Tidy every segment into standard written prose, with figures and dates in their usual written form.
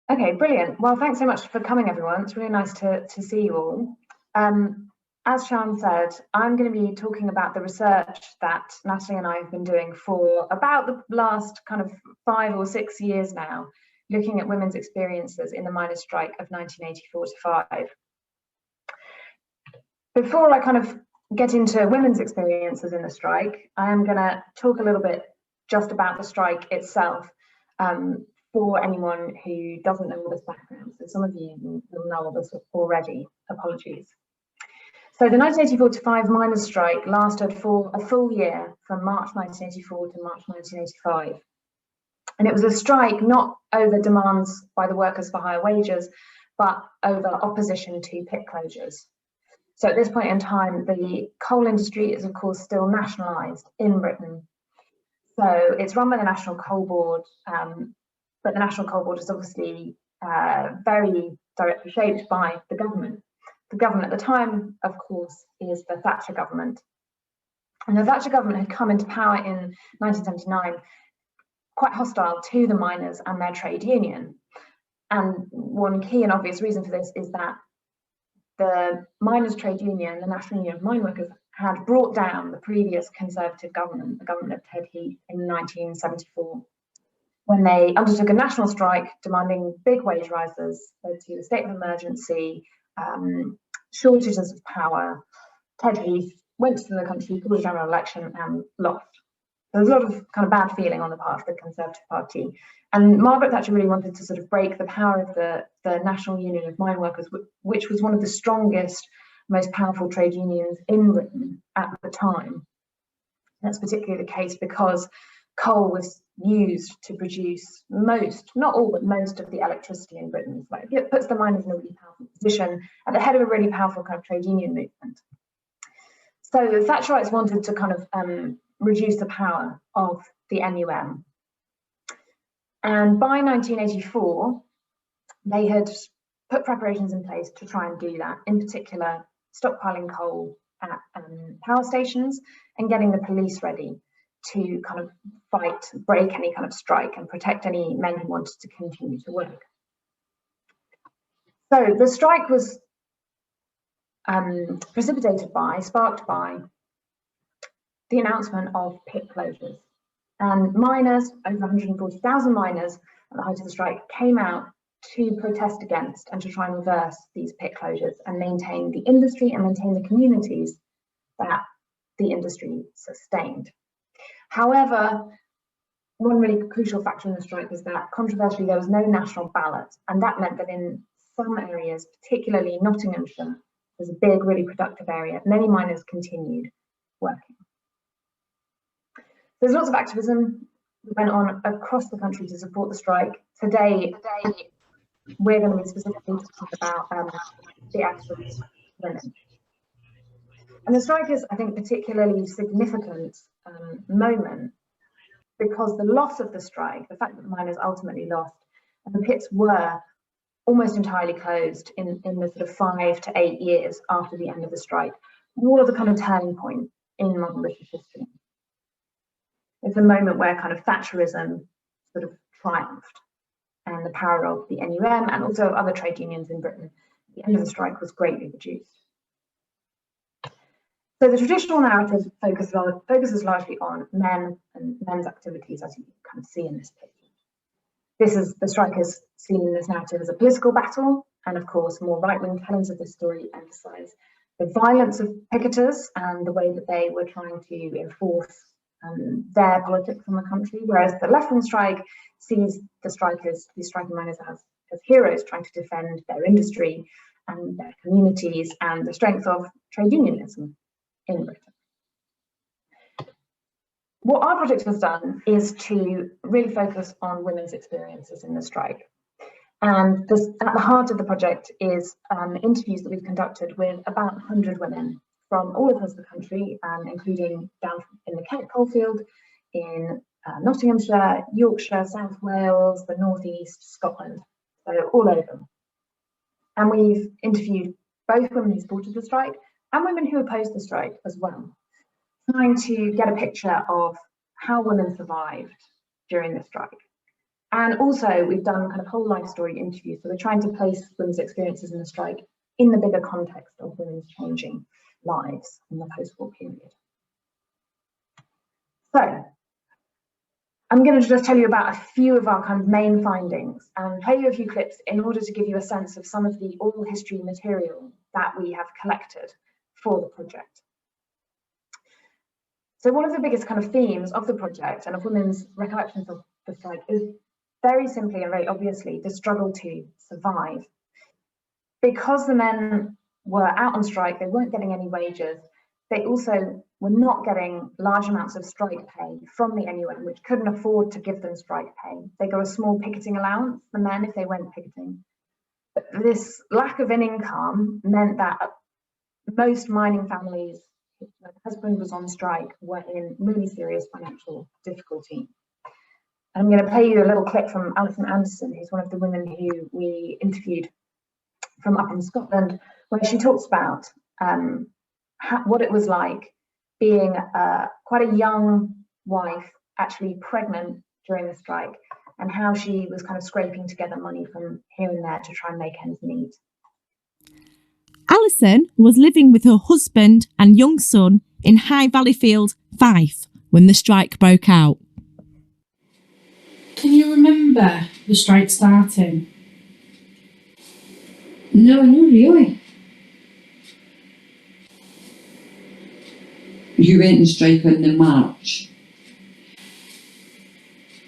Okay, brilliant. Well, thanks so much for coming, everyone. It's really nice to see you all. As Sian said, I'm going to be talking about the research that Natalie and I have been doing for about the last kind of 5 or 6 years now, looking at women's experiences in the miners' strike of 1984-5. Before I kind of get into women's experiences in the strike, I am going to talk a little bit just about the strike itself. For anyone who doesn't know all this background, so some of you will know all this already, apologies. So the 1984-5 miners' strike lasted for a full year, from March 1984 to March 1985. And it was a strike not over demands by the workers for higher wages, but over opposition to pit closures. So at this point in time, the coal industry is of course still nationalised in Britain. So it's run by the National Coal Board, but the National Coal Board is obviously very directly shaped by the government. The government at the time, of course, is the Thatcher government. And the Thatcher government had come into power in 1979, quite hostile to the miners and their trade union. And one key and obvious reason for this is that the miners' trade union, the National Union of Mine Workers, had brought down the previous Conservative government, the government of Ted Heath, in 1974. When they undertook a national strike demanding big wage rises, led to a state of emergency, shortages of power. Ted Heath went to the country, called a general election and lost. There was a lot of kind of bad feeling on the part of the Conservative Party. And Margaret Thatcher really wanted to sort of break the power of the National Union of Mine Workers, which was one of the strongest, most powerful trade unions in Britain at the time. That's particularly the case because coal was used to produce most, not all, but most of the electricity in Britain. So it puts the miners in a really powerful position at the head of a really powerful kind of trade union movement. So the Thatcherites wanted to kind of reduce the power of the NUM. And by 1984, they had put preparations in place to try and do that, in particular, stockpiling coal at power stations and getting the police ready to kind of break any kind of strike and protect any men who wanted to continue to work. So the strike was sparked by the announcement of pit closures. And miners, over 140,000 miners at the height of the strike, came out to protest against and to try and reverse these pit closures and maintain the industry and maintain the communities that the industry sustained. However, one really crucial factor in the strike was that, controversially, there was no national ballot, and that meant that in some areas, particularly Nottinghamshire, was a big, really productive area, many miners continued working. There's lots of activism that went on across the country to support the strike. Today we're going to be specifically talking about the activist women. And the strike is, I think, particularly significant moment because the loss of the strike, the fact that the miners ultimately lost, and the pits were almost entirely closed in the sort of 5 to 8 years after the end of the strike, was a kind of turning point in modern British history. It's a moment where kind of Thatcherism sort of triumphed, and the power of the NUM and also other trade unions in Britain at the end of the strike was greatly reduced. So the traditional narrative focuses largely on men and men's activities, as you kind of see in this picture. The strike is seen in this narrative as a political battle, and of course more right-wing tellings of this story emphasise the violence of picketers and the way that they were trying to enforce their politics in the country, whereas the left-wing strike sees the strikers, these striking miners, as heroes trying to defend their industry and their communities and the strength of trade unionism in Britain. What our project has done is to really focus on women's experiences in the strike. And at the heart of the project is interviews that we've conducted with about 100 women from all across the country, including down in the Kent coalfield, in Nottinghamshire, Yorkshire, South Wales, the North East, Scotland, so all over. And we've interviewed both women who supported the strike and women who opposed the strike as well, trying to get a picture of how women survived during the strike. And also we've done kind of whole life story interviews. So we're trying to place women's experiences in the strike in the bigger context of women's changing lives in the post-war period. So I'm going to just tell you about a few of our kind of main findings and play you a few clips in order to give you a sense of some of the oral history material that we have collected for the project. So one of the biggest kind of themes of the project and of women's recollections of the strike is very simply and very obviously the struggle to survive. Because the men were out on strike, they weren't getting any wages. They also were not getting large amounts of strike pay from the NUM, which couldn't afford to give them strike pay. They got a small picketing allowance, the men, if they went picketing. But this lack of an income meant that most mining families, when the husband was on strike, were in really serious financial difficulty. And I'm going to play you a little clip from Alison Anderson, who's one of the women who we interviewed from up in Scotland, where she talks about what it was like being quite a young wife, actually pregnant during the strike, and how she was kind of scraping together money from here and there to try and make ends meet. Alison was living with her husband and young son in High Valleyfield, Fife, when the strike broke out. Can you remember the strike starting? No, not really. You went on strike on the march.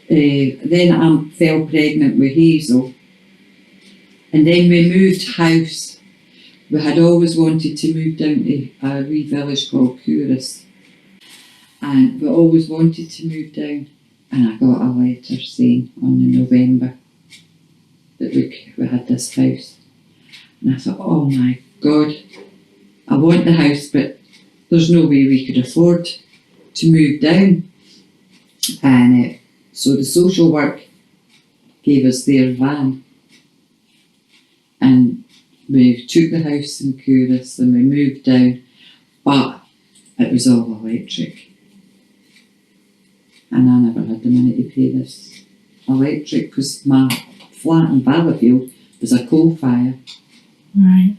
Then I fell pregnant with Hazel. And then we moved house. We had always wanted to move down to a wee village called Couris. And we always wanted to move down. And I got a letter saying on the November that we had this house. And I thought, oh my God, I want the house, but there's no way we could afford to move down. And so the social work gave us their van. And we took the house in Couris and we moved down, but it was all electric. And I never had the money to pay this electric because my flat in Valleyfield was a coal fire. Right.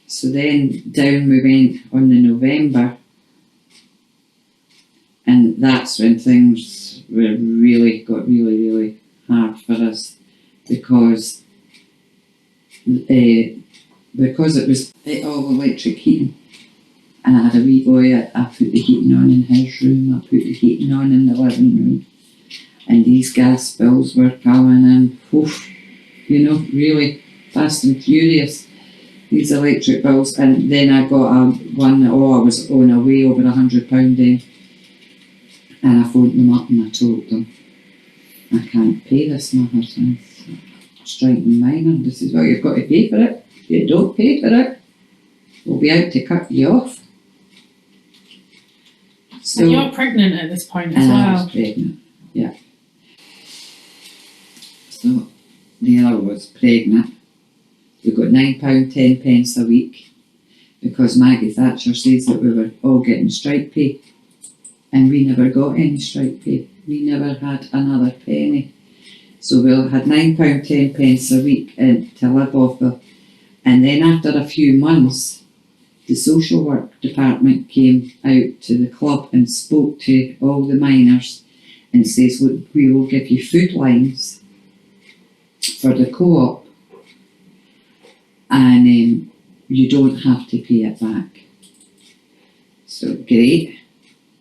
So then down we went on the November, and that's when things got really hard for us because it was all electric heating. And I had a wee boy, I put the heating on in his room, I put the heating on in the living room. And these gas bills were coming in, really fast and furious, these electric bills. And then I got I was on a way over £100 then. And I phoned them up and I told them, I can't pay this, my husband. Striking minor. They said, well, you've got to pay for it. If you don't pay for it, we'll be out to cut you off. So, and you're pregnant at this point as well. well. I was pregnant, yeah. So there I was, pregnant. We got £9.10 a week because Maggie Thatcher says that we were all getting strike pay, and we never got any strike pay. We never had another penny. So we had £9.10 a week to live off of. And then after a few months, the social work department came out to the club and spoke to all the miners and says, look, we will give you food lines for the co-op and you don't have to pay it back. So great.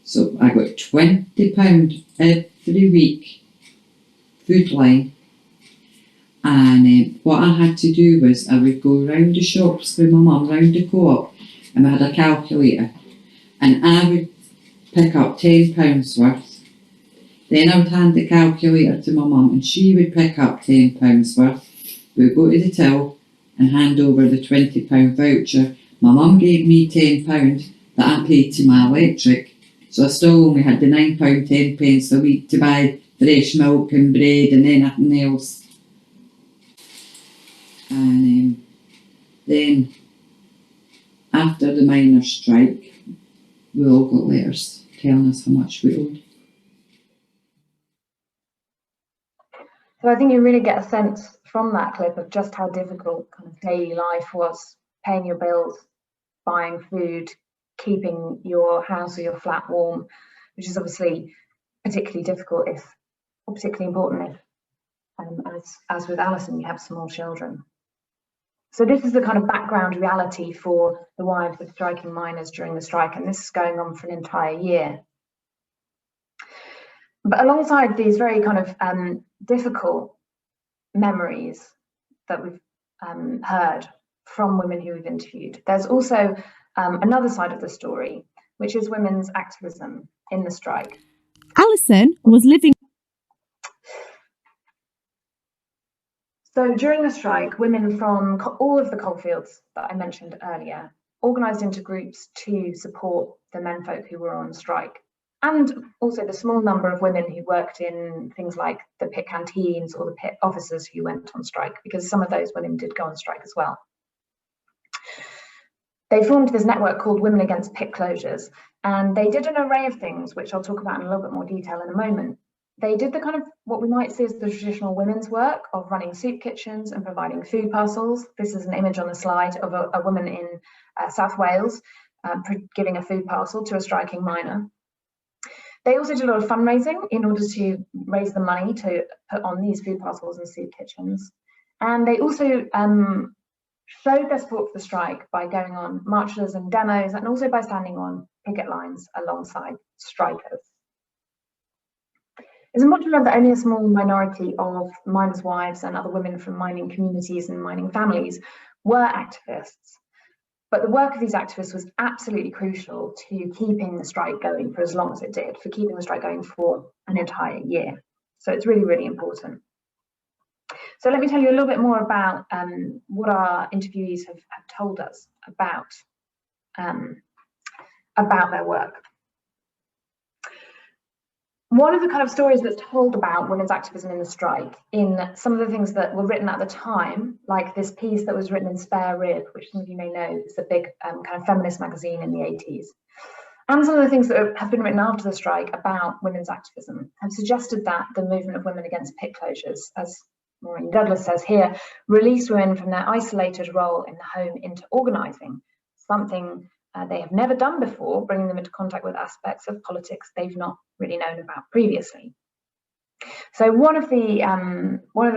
So I got £20 every week food line, and what I had to do was I would go round the shops with my mum, round the co-op, and I had a calculator, and I would pick up £10 worth, then I would hand the calculator to my mum and she would pick up £10 worth. We would go to the till and hand over the £20 voucher. My mum gave me £10 that I paid to my electric, so I still only had the £9.10 a week to buy fresh milk and bread and anything else. And then after the miners' strike, we all got letters telling us how much we owed. So I think you really get a sense from that clip of just how difficult kind of daily life was, paying your bills, buying food, keeping your house or your flat warm, which is obviously particularly difficult or particularly important if, as with Alison, you have small children. So this is the kind of background reality for the wives of striking miners during the strike, and this is going on for an entire year. But alongside these very kind of difficult memories that we've heard from women who we've interviewed, there's also another side of the story, which is women's activism in the strike. Alison was living. So during the strike, women from all of the coalfields that I mentioned earlier organised into groups to support the menfolk who were on strike, and also the small number of women who worked in things like the pit canteens or the pit officers who went on strike, because some of those women did go on strike as well. They formed this network called Women Against Pit Closures, and they did an array of things, which I'll talk about in a little bit more detail in a moment. They did the kind of what we might see as the traditional women's work of running soup kitchens and providing food parcels. This is an image on the slide of a woman in South Wales giving a food parcel to a striking miner. They also did a lot of fundraising in order to raise the money to put on these food parcels and soup kitchens. And they also showed their support for the strike by going on marches and demos, and also by standing on picket lines alongside strikers. It's important to remember that only a small minority of miners' wives and other women from mining communities and mining families were activists. But the work of these activists was absolutely crucial to keeping the strike going for as long as it did, for keeping the strike going for an entire year. So it's really, really important. So let me tell you a little bit more about what our interviewees have told us about their work. One of the kind of stories that's told about women's activism in the strike in some of the things that were written at the time, like this piece that was written in Spare Rib, which some of you may know is a big kind of feminist magazine in the 80s, and some of the things that have been written after the strike about women's activism have suggested that the movement of women against pit closures, as Maureen Douglas says here, released women from their isolated role in the home into organising, something they have never done before, bringing them into contact with aspects of politics they've not really known about previously. So one of the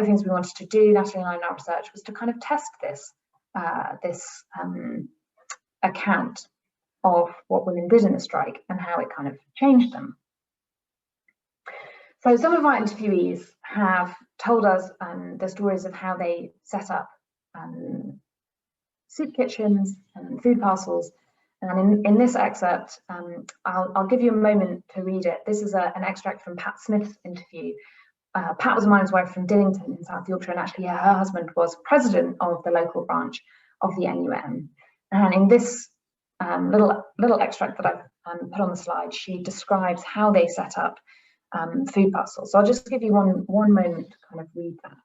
things we wanted to do, Natalie and I, in our research, was to kind of test this account of what women did in the strike and how it kind of changed them. So some of our interviewees have told us the stories of how they set up soup kitchens and food parcels. And in this excerpt, I'll give you a moment to read it. This is an extract from Pat Smith's interview. Pat was a miner's wife from Dillington in South Yorkshire, and actually her husband was president of the local branch of the NUM. And in this little extract that I've put on the slide, she describes how they set up food parcels. So I'll just give you one moment to kind of read that.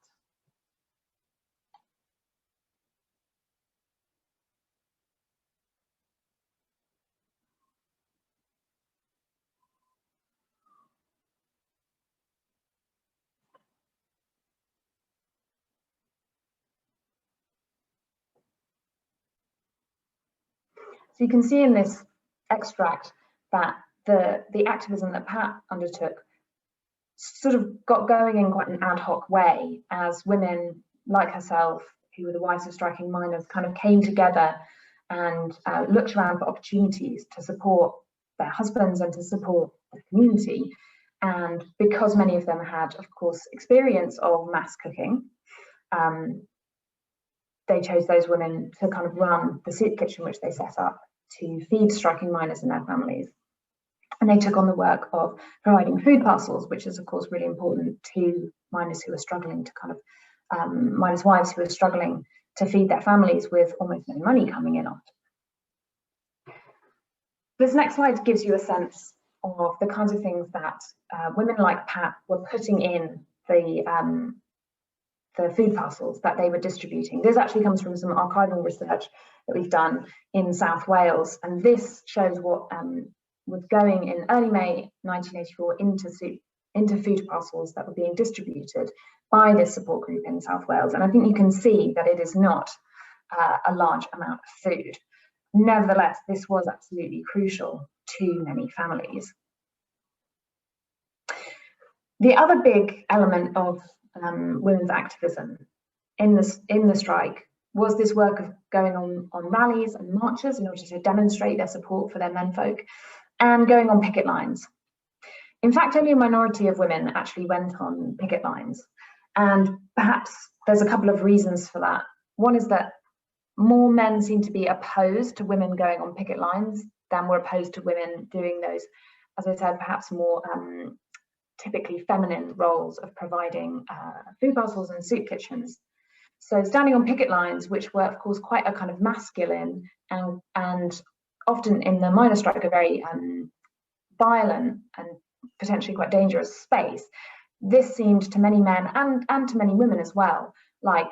So you can see in this extract that the activism that Pat undertook sort of got going in quite an ad hoc way, as women like herself, who were the wives of striking miners, kind of came together and looked around for opportunities to support their husbands and to support the community. And because many of them had, of course, experience of mass cooking, they chose those women to kind of run the soup kitchen, which they set up to feed striking miners and their families. And they took on the work of providing food parcels, which is, of course, really important to miners who are struggling to kind of, miners' wives who are struggling to feed their families with almost no money coming in after. This next slide gives you a sense of the kinds of things that women like Pat were putting in the food parcels that they were distributing. This actually comes from some archival research that we've done in South Wales, and this shows what was going in early May 1984 into food parcels that were being distributed by this support group in South Wales. And I think you can see that it is not a large amount of food. Nevertheless, this was absolutely crucial to many families. The other big element of women's activism in the strike was this work of going on rallies and marches in order to demonstrate their support for their menfolk, and going on picket lines. In fact, only a minority of women actually went on picket lines, and perhaps there's a couple of reasons for that. One is that more men seem to be opposed to women going on picket lines than were opposed to women doing those, as I said, perhaps more typically feminine roles of providing food parcels and soup kitchens. So standing on picket lines, which were of course quite a kind of masculine and often in the miners' strike a very violent and potentially quite dangerous space, this seemed to many men and to many women as well like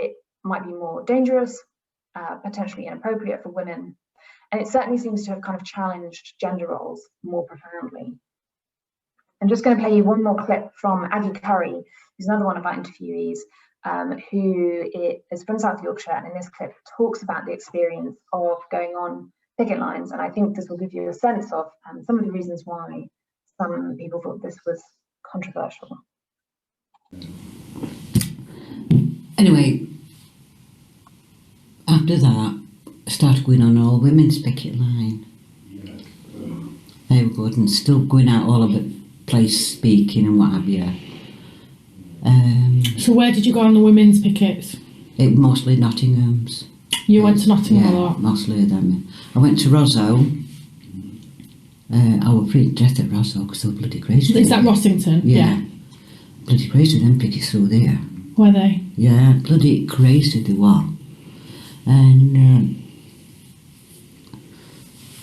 it might be more dangerous, potentially inappropriate for women, and it certainly seems to have kind of challenged gender roles more profoundly. I'm just going to play you one more clip from Aggie Curry, who's another one of our interviewees, who is from South Yorkshire, and in this clip talks about the experience of going on picket lines, and I think this will give you a sense of some of the reasons why some people thought this was controversial. Anyway, after that, I started going on all women's picket line. They were good and still going out all over the place speaking and what have you. So where did you go on the women's pickets? It mostly Nottingham's. You went to Nottingham a lot? Mostly them. I went to Rosso. I was pretty death at Rosso because they were bloody crazy. Is that Rossington? Yeah. Bloody crazy them pickets through there. Were they? Yeah, bloody crazy they were. And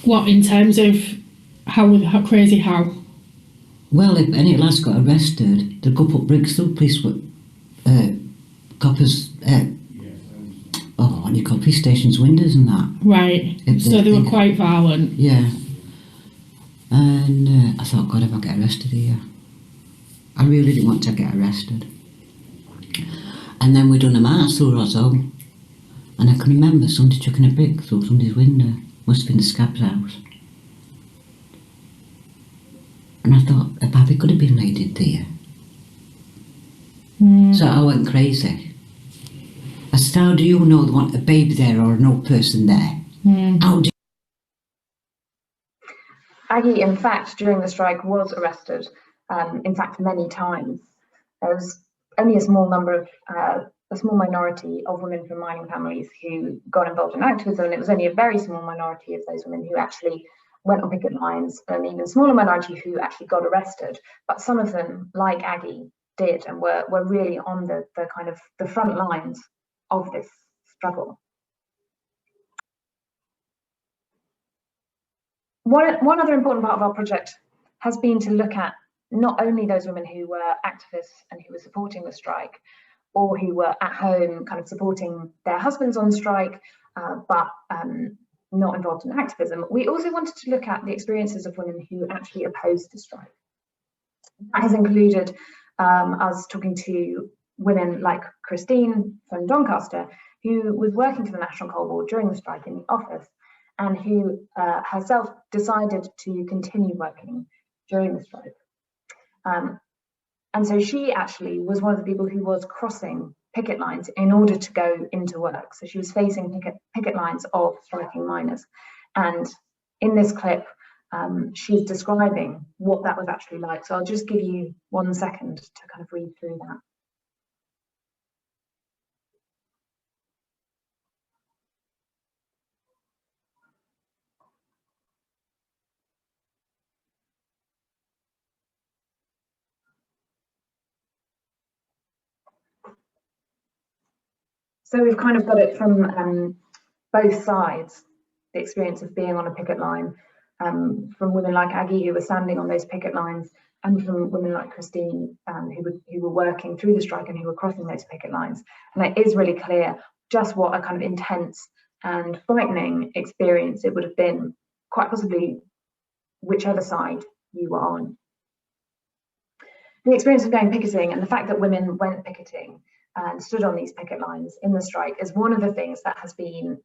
what, in terms of how crazy how? Well, if any lads got arrested, they'd go put bricks through police with coppers, what do you call police stations' windows and that. Right, so they were quite violent. Yeah. And I thought, God, if I get arrested here. I really didn't want to get arrested. And then we done a march through Rosso, and I can remember somebody chucking a brick through somebody's window. Must have been the Scab's house. And I thought, a baby could have been laid in there. So I went crazy. I said, how do you know they want a baby there or no person there? How do Aggie, in fact, during the strike was arrested, in fact, many times. There was only a small number of, a small minority of women from mining families who got involved in activism, and it was only a very small minority of those women who actually went on picket lines, and an even smaller minority who actually got arrested. But some of them, like Aggie, did and were really on the kind of the front lines of this struggle. One other important part of our project has been to look at not only those women who were activists and who were supporting the strike, or who were at home kind of supporting their husbands on strike, but not involved in activism. We also wanted to look at the experiences of women who actually opposed the strike. That has included us talking to women like Christine from Doncaster, who was working for the National Coal Board during the strike in the office, and who herself decided to continue working during the strike. And so she actually was one of the people who was crossing picket lines in order to go into work. So she was facing picket lines of striking miners. And in this clip, she's describing what that was actually like. So I'll just give you 1 second to kind of read through that. So we've kind of got it from both sides, the experience of being on a picket line, from women like Aggie who were standing on those picket lines, and from women like Christine who were working through the strike and who were crossing those picket lines. And it is really clear just what a kind of intense and frightening experience it would have been, quite possibly whichever side you were on. the experience of going picketing and the fact that women went picketing and stood on these picket lines in the strike is one of the things that has been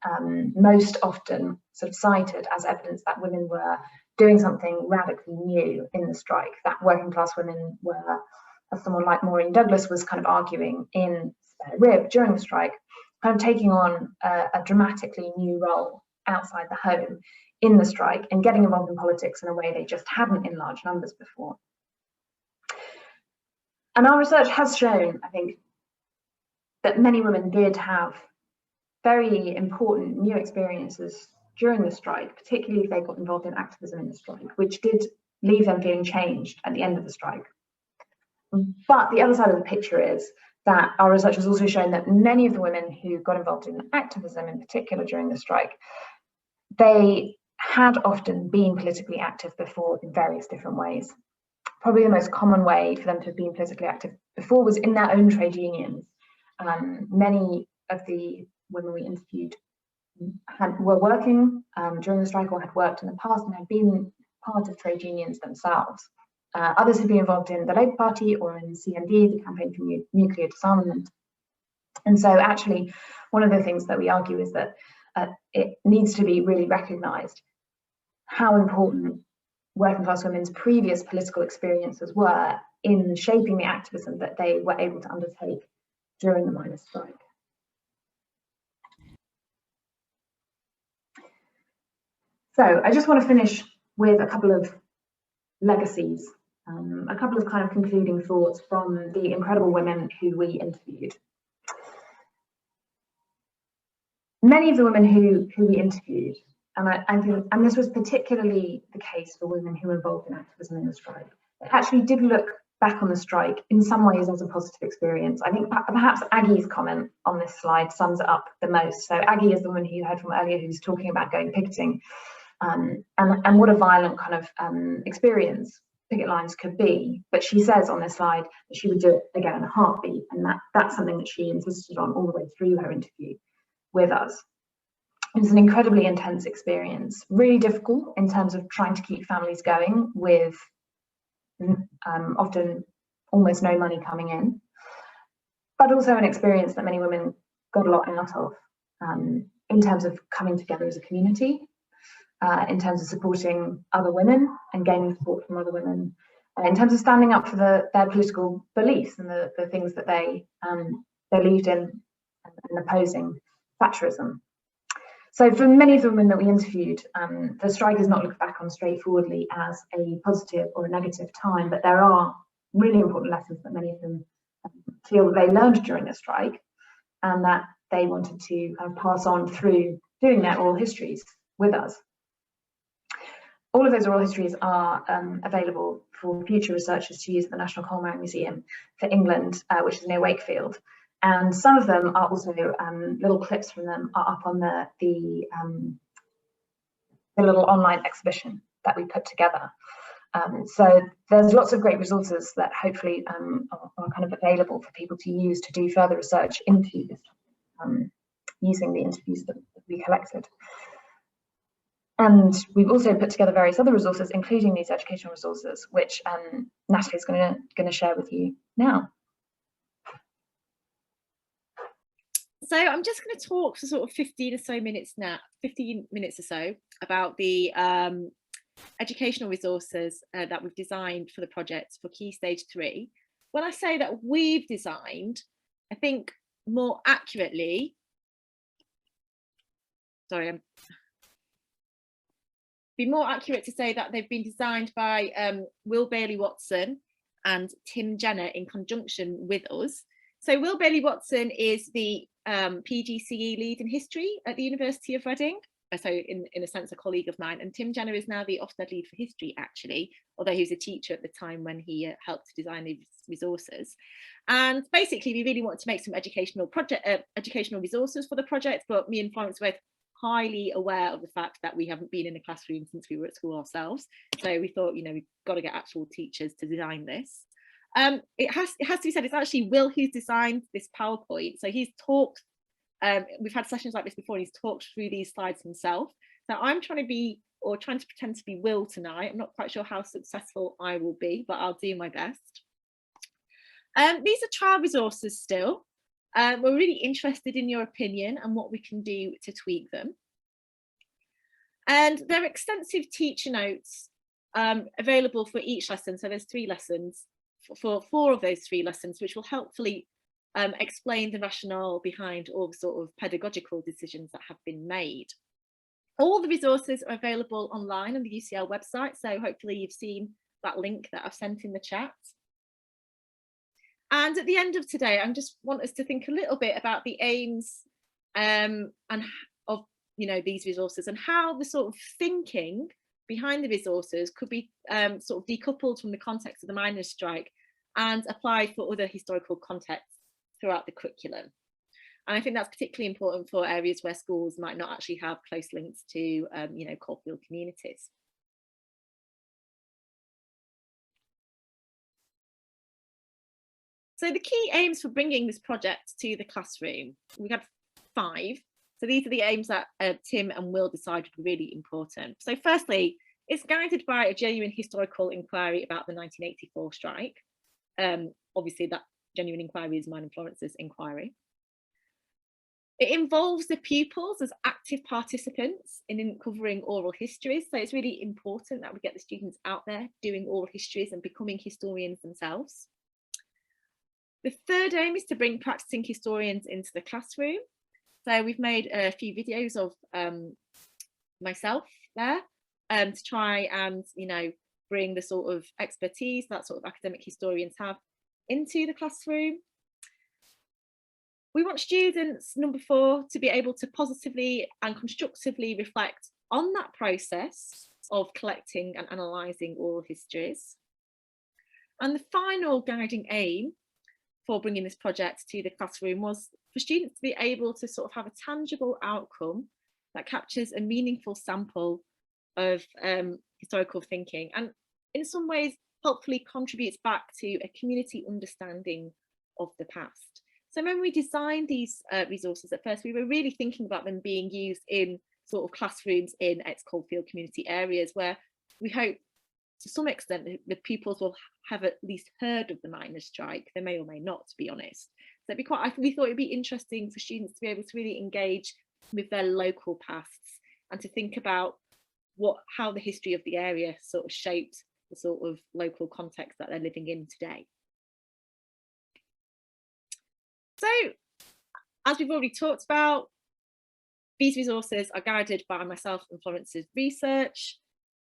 most often sort of cited as evidence that women were doing something radically new in the strike, that working class women were, as someone like Maureen Douglas was kind of arguing in Spare Rib during the strike, kind of taking on a dramatically new role outside the home in the strike and getting involved in politics in a way they just hadn't in large numbers before. And our research has shown, I think, that many women did have very important new experiences during the strike, particularly if they got involved in activism in the strike, which did leave them feeling changed at the end of the strike. But the other side of the picture is that our research has also shown that many of the women who got involved in activism, in particular during the strike, they had often been politically active before in various different ways. Probably the most common way for them to have been politically active before was in their own trade unions. Many of the women we interviewed were working during the strike or had worked in the past and had been part of trade unions themselves. Others had been involved in the Labour Party or in CND, the Campaign for Nuclear Disarmament. And so actually, one of the things that we argue is that it needs to be really recognised how important working class women's previous political experiences were in shaping the activism that they were able to undertake during the miners' strike. So I just want to finish with a couple of legacies, a couple of kind of concluding thoughts from the incredible women who we interviewed. Many of the women who we interviewed, and this was particularly the case for women who were involved in activism in the strike, they actually did look back on the strike in some ways as a positive experience. I think perhaps Aggie's comment on this slide sums it up the most. So Aggie is the woman who you heard from earlier who was talking about going picketing and what a violent kind of experience picket lines could be. But she says on this slide that she would do it again in a heartbeat, and that's something that she insisted on all the way through her interview with us. It's an incredibly intense experience, really difficult in terms of trying to keep families going with often almost no money coming but also an experience that many women got a lot out of in terms of coming together as a community, in terms of supporting other women and gaining support from other women, in terms of standing up for their political beliefs and the things that they believed in and opposing Thatcherism. So for many of the women that we interviewed, the strike is not looked back on straightforwardly as a positive or a negative time, but there are really important lessons that many of them feel that they learned during the strike and that they wanted to kind of pass on through doing their oral histories with us. All of those oral histories are available for future researchers to use at the National Coal Mine Museum for England, which is near Wakefield. And some of them are also, little clips from them are up on the little online exhibition that we put together. So there's lots of great resources that hopefully are kind of available for people to use to do further research into this, using the interviews that we collected. And we've also put together various other resources, including these educational resources, which Natalie's going to share with you now. So I'm just going to talk for sort of 15 minutes or so about the educational resources that we've designed for the project for Key Stage 3. When I say that we've designed, I think more accurately, be more accurate to say that they've been designed by Will Bailey-Watson and Tim Jenner in conjunction with us. So Will Bailey-Watson is the PGCE lead in history at the University of Reading, so in a sense a colleague of mine, and Tim Jenner is now the Ofsted lead for history actually, although he was a teacher at the time when he helped to design these resources. And basically we really want to make some educational resources for the project, but me and Florence were both highly aware of the fact that we haven't been in a classroom since we were at school ourselves, so we thought, you know, we've got to get actual teachers to design this. It has to be said, it's actually Will who's designed this PowerPoint. So he's talked, we've had sessions like this before, and he's talked through these slides himself. So I'm trying to pretend to be Will tonight. I'm not quite sure how successful I will be, but I'll do my best. These are trial resources still. We're really interested in your opinion and what we can do to tweak them. And there are extensive teacher notes available for each lesson. So there's 3 lessons for 4 of those 3 lessons, which will helpfully explain the rationale behind all the sort of pedagogical decisions that have been made. All the resources are available online on the UCL website, so hopefully you've seen that link that I've sent in the chat. And at the end of today, I just want us to think a little bit about the aims and of these resources, and how the sort of thinking behind the resources could be sort of decoupled from the context of the miners' strike and applied for other historical contexts throughout the curriculum. And I think that's particularly important for areas where schools might not actually have close links to coalfield communities. So the key aims for bringing this project to the classroom, we had 5. So these are the aims that Tim and Will decided were really important. So firstly, it's guided by a genuine historical inquiry about the 1984 strike. Obviously that genuine inquiry is mine and Florence's inquiry. It involves the pupils as active participants in uncovering oral histories. So it's really important that we get the students out there doing oral histories and becoming historians themselves. The third aim is to bring practicing historians into the classroom. So we've made a few videos of myself there to try and, bring the sort of expertise that sort of academic historians have into the classroom. We want students, number 4, to be able to positively and constructively reflect on that process of collecting and analysing oral histories. And the final guiding aim for bringing this project to the classroom was for students to be able to sort of have a tangible outcome that captures a meaningful sample of historical thinking, and in some ways hopefully contributes back to a community understanding of the past. So when we designed these resources at first, we were really thinking about them being used in sort of classrooms in ex-coalfield community areas, where we hope to some extent the pupils will have at least heard of the miners' strike. They may or may not, to be honest. So we thought it'd be interesting for students to be able to really engage with their local pasts and to think about how the history of the area sort of shaped the sort of local context that they're living in today. So, as we've already talked about, these resources are guided by myself and Florence's research.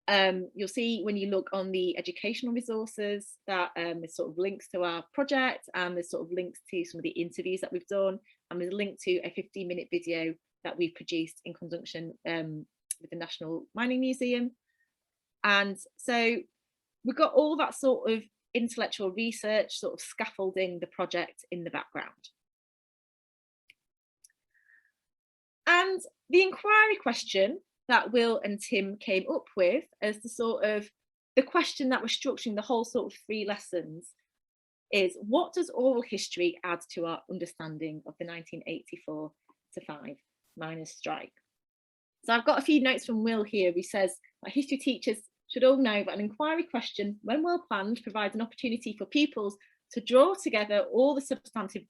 You'll see when you look on the educational resources that there's sort of links to our project, and there's sort of links to some of the interviews that we've done, and there's a link to a 15-minute video that we've produced in conjunction with the National Mining Museum. And so we've got all that sort of intellectual research sort of scaffolding the project in the background. And the inquiry question that Will and Tim came up with as the question that was structuring the whole sort of 3 lessons is, what does oral history add to our understanding of the 1984-5 miners' strike? So I've got a few notes from Will here. He says that history teachers should all know that an inquiry question, when well planned, provides an opportunity for pupils to draw together all the substantive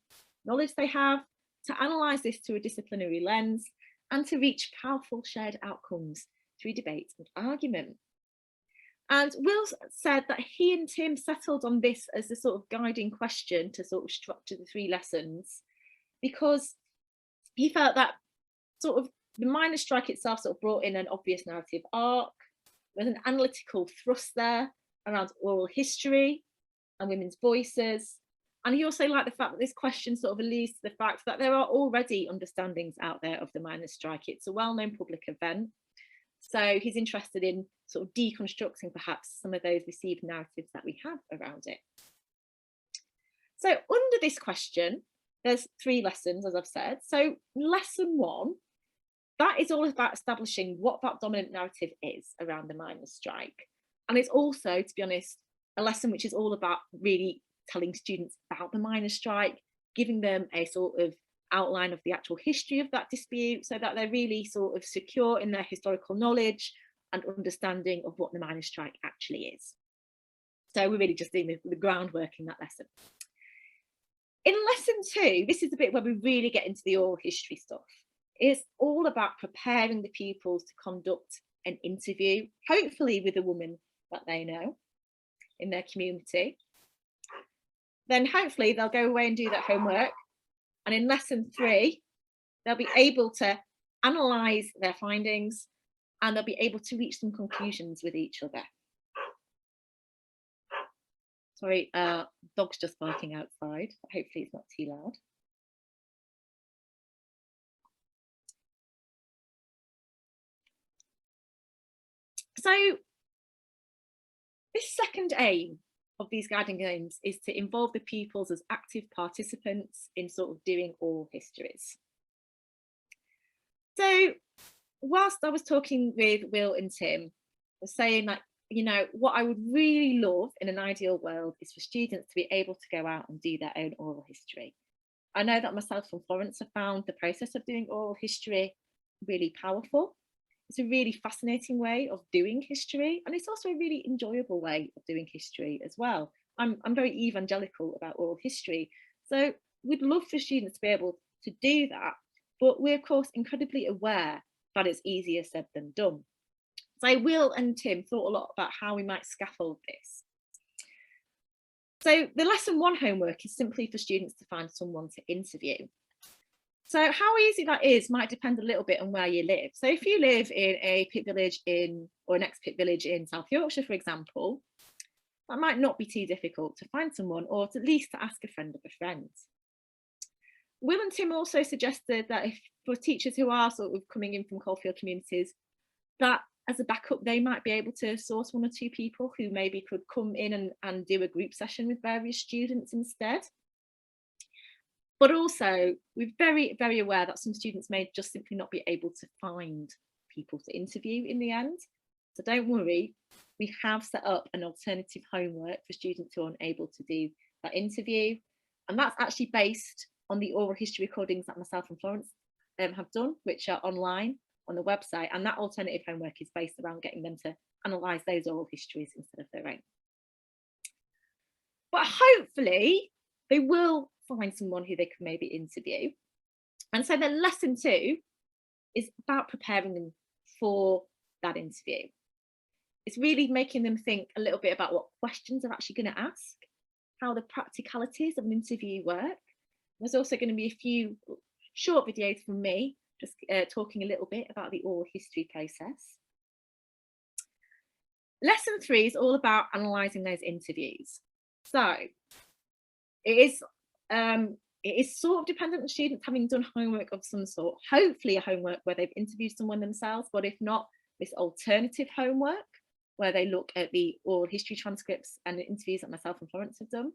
knowledge they have, to analyse this through a disciplinary lens, and to reach powerful shared outcomes through debate and argument. And Will said that he and Tim settled on this as the sort of guiding question to sort of structure the 3 lessons, because he felt that sort of the miners' strike itself sort of brought in an obvious narrative arc. There's an analytical thrust there around oral history and women's voices. And he also liked the fact that this question sort of alludes to the fact that there are already understandings out there of the miners' strike. It's a well-known public event. So he's interested in sort of deconstructing perhaps some of those received narratives that we have around it. So under this question, there's 3 lessons, as I've said. So lesson 1, that is all about establishing what that dominant narrative is around the miners' strike. And it's also, to be honest, a lesson which is all about really telling students about the miners' strike, giving them a sort of outline of the actual history of that dispute, so that they're really sort of secure in their historical knowledge and understanding of what the miners' strike actually is. So we're really just doing the groundwork in that lesson. In lesson 2, this is the bit where we really get into the oral history stuff. It's all about preparing the pupils to conduct an interview, hopefully with a woman that they know in their community. Then hopefully they'll go away and do that homework. And in lesson 3, they'll be able to analyse their findings and they'll be able to reach some conclusions with each other. Sorry, dog's just barking outside. Hopefully it's not too loud. So this second aim of these guiding aims is to involve the pupils as active participants in sort of doing oral histories. So whilst I was talking with Will and Tim, I was saying that, you know, what I would really love in an ideal world is for students to be able to go out and do their own oral history. I know that myself and Florence have found the process of doing oral history really powerful. It's a really fascinating way of doing history, and it's also a really enjoyable way of doing history as well. I'm very evangelical about oral history, so we'd love for students to be able to do that, but we're of course incredibly aware that it's easier said than done. So Will and Tim thought a lot about how we might scaffold this. So the lesson 1 homework is simply for students to find someone to interview. So how easy that is might depend a little bit on where you live. So if you live in a pit village or an ex-pit village in South Yorkshire, for example, that might not be too difficult to find someone, or at least to ask a friend of a friend. Will and Tim also suggested that if for teachers who are sort of coming in from coalfield communities, that as a backup, they might be able to source 1 or 2 people who maybe could come in and do a group session with various students instead. But also, we're very, very aware that some students may just simply not be able to find people to interview in the end. So don't worry, we have set up an alternative homework for students who are unable to do that interview. And that's actually based on the oral history recordings that myself and Florence have done, which are online on the website. And that alternative homework is based around getting them to analyse those oral histories instead of their own. But hopefully they will find someone who they can maybe interview. And so then lesson 2 is about preparing them for that interview. It's really making them think a little bit about what questions they're actually going to ask, how the practicalities of an interview work. There's also going to be a few short videos from me, just talking a little bit about the oral history process. Lesson 3 is all about analysing those interviews. So it is sort of dependent on students having done homework of some sort, hopefully a homework where they've interviewed someone themselves, but if not, this alternative homework where they look at the oral history transcripts and the interviews that myself and Florence have done.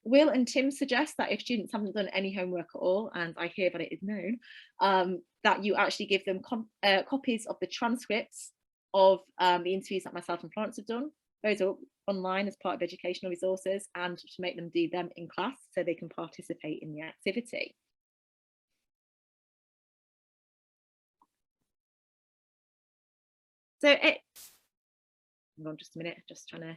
Will and Tim suggest that if students haven't done any homework at all, and I hear that it is known, that you actually give them copies of the transcripts of the interviews that myself and Florence have done. Those are online as part of educational resources, and to make them do them in class so they can participate in the activity. So hang on just a minute, just trying to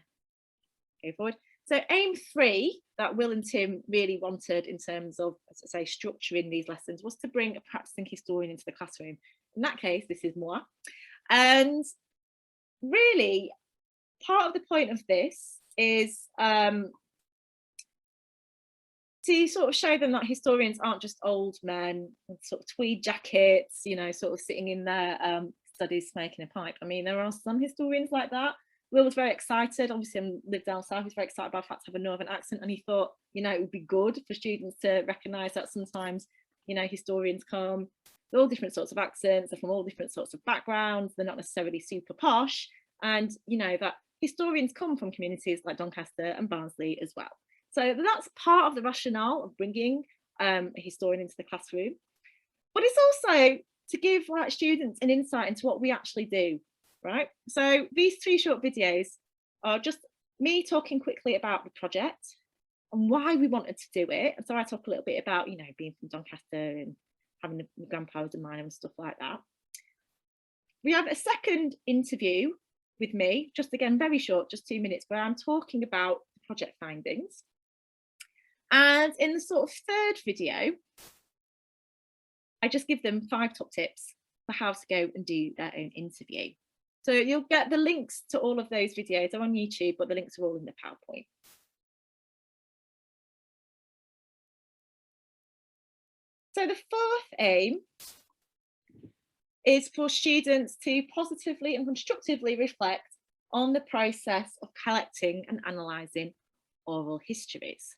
go forward. So aim 3 that Will and Tim really wanted in terms of, as I say, structuring these lessons was to bring a practicing historian into the classroom. In that case, this is moi. And really, part of the point of this is to sort of show them that historians aren't just old men with sort of tweed jackets, you know, sort of sitting in their studies smoking a pipe. I mean, there are some historians like that. Will was very excited. Obviously, I live down south. He's very excited about the fact to have a northern accent, and he thought, you know, it would be good for students to recognise that sometimes, you know, historians come with all different sorts of accents, they're from all different sorts of backgrounds, they're not necessarily super posh, and you know that historians come from communities like Doncaster and Barnsley as well. So that's part of the rationale of bringing a historian into the classroom. But it's also to give students an insight into what we actually do, right? So these 3 short videos are just me talking quickly about the project and why we wanted to do it. And so I talk a little bit about, you know, being from Doncaster and having a grandparents of mine and stuff like that. We have a second interview with me, just again very short, just 2 minutes, where I'm talking about the project findings. And in the sort of third video, I just give them 5 top tips for how to go and do their own interview. So you'll get the links to all of those videos. They're on YouTube, but the links are all in the PowerPoint. So the fourth aim is for students to positively and constructively reflect on the process of collecting and analysing oral histories.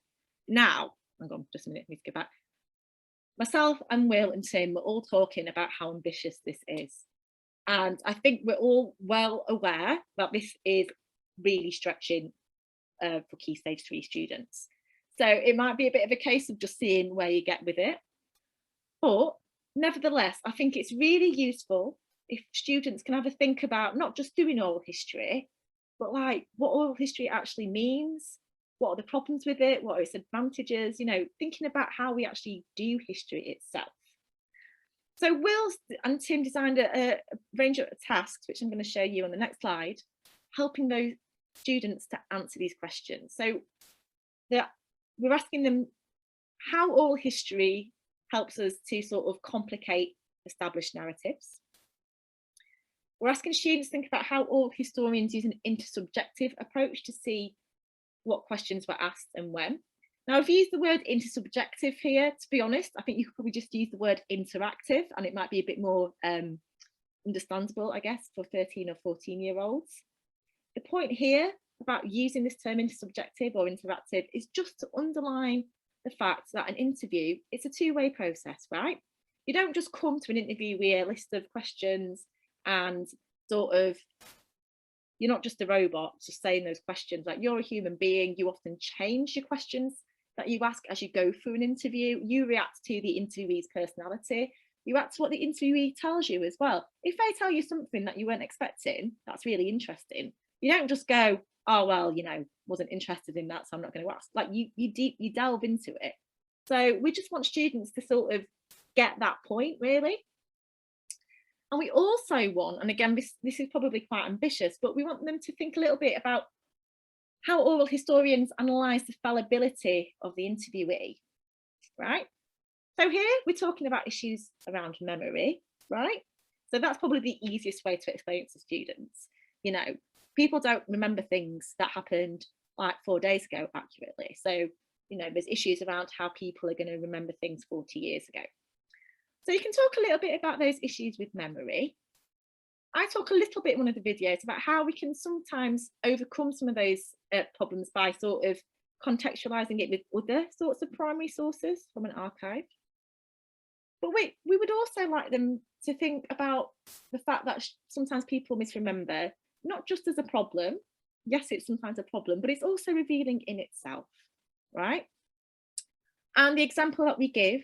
Now, hang on just a minute, I need to go back. Myself and Will and Tim were all talking about how ambitious this is. And I think we're all well aware that this is really stretching for Key Stage 3 students. So it might be a bit of a case of just seeing where you get with it. But nevertheless, I think it's really useful if students can have a think about not just doing oral history, but like what oral history actually means, what are the problems with it, what are its advantages, you know, thinking about how we actually do history itself. So Will and Tim designed a range of tasks, which I'm going to show you on the next slide, helping those students to answer these questions. So we're asking them how oral history helps us to sort of complicate established narratives. We're asking students to think about how oral historians use an intersubjective approach to see what questions were asked and when. Now, I've used the word intersubjective here, to be honest. I think you could probably just use the word interactive and it might be a bit more understandable, I guess, for 13 or 14-year-olds. The point here about using this term intersubjective or interactive is just to underline the fact that an interview, it's a two-way process, right? You don't just come to an interview with a list of questions and sort of, you're not just a robot just saying those questions. Like, you're a human being, you often change your questions that you ask as you go through an interview. You react to the interviewee's personality, you react to what the interviewee tells you as well. If they tell you something that you weren't expecting, that's really interesting, you don't just go, oh, well, you know, wasn't interested in that, so I'm not going to ask. Like, you delve into it. So we just want students to sort of get that point, really. And we also want, and again, this is probably quite ambitious, but we want them to think a little bit about how oral historians analyse the fallibility of the interviewee, right? So here we're talking about issues around memory, right? So that's probably the easiest way to explain it to students. You know, people don't remember things that happened like 4 days ago accurately. So, you know, there's issues around how people are going to remember things 40 years ago. So you can talk a little bit about those issues with memory. I talk a little bit in one of the videos about how we can sometimes overcome some of those problems by sort of contextualising it with other sorts of primary sources from an archive. But we would also like them to think about the fact that sometimes people misremember, not just as a problem. Yes, it's sometimes a problem, but it's also revealing in itself, right? And the example that we give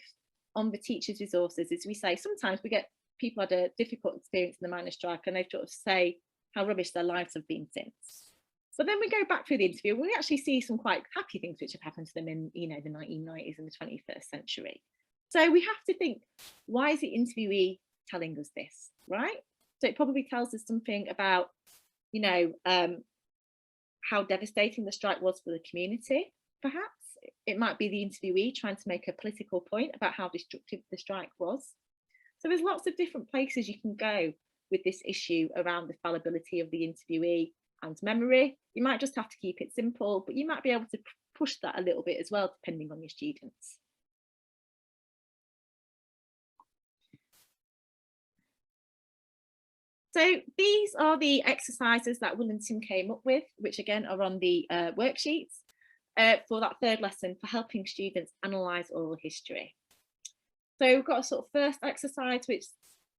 on the teachers' resources is we say sometimes we get people had a difficult experience in the miners' strike and they sort of say how rubbish their lives have been since. But then we go back through the interview and we actually see some quite happy things which have happened to them in, you know, the 1990s and the 21st century. So we have to think, why is the interviewee telling us this, right? So it probably tells us something about, you know, how devastating the strike was for the community, perhaps. It might be the interviewee trying to make a political point about how destructive the strike was. So there's lots of different places you can go with this issue around the fallibility of the interviewee and memory. You might just have to keep it simple, but you might be able to push that a little bit as well, depending on your students. So these are the exercises that Will and Tim came up with, which again are on the worksheets for that third lesson for helping students analyse oral history. So we've got a sort of first exercise which